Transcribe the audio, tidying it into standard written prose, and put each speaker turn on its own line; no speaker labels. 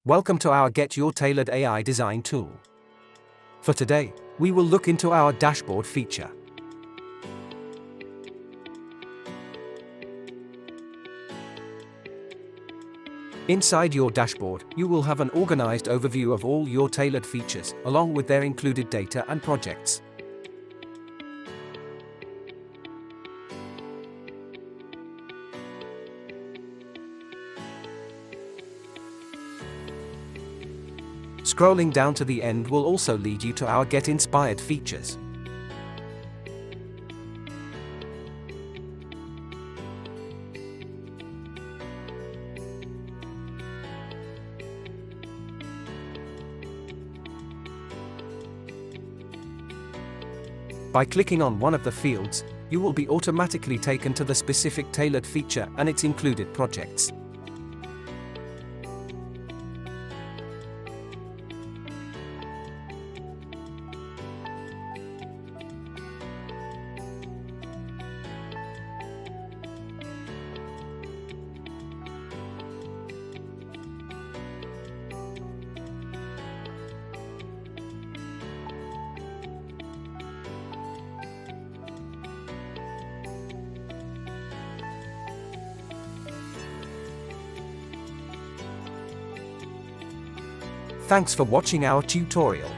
Welcome to our Get Your Tailored AI design tool. For today, we will look into our dashboard feature. Inside your dashboard, you will have an organized overview of all your tailored features, along with their included data and projects. Scrolling down to the end will also lead you to our Get Inspired features. By clicking on one of the fields, you will be automatically taken to the specific tailored feature and its included projects. Thanks for watching our tutorial.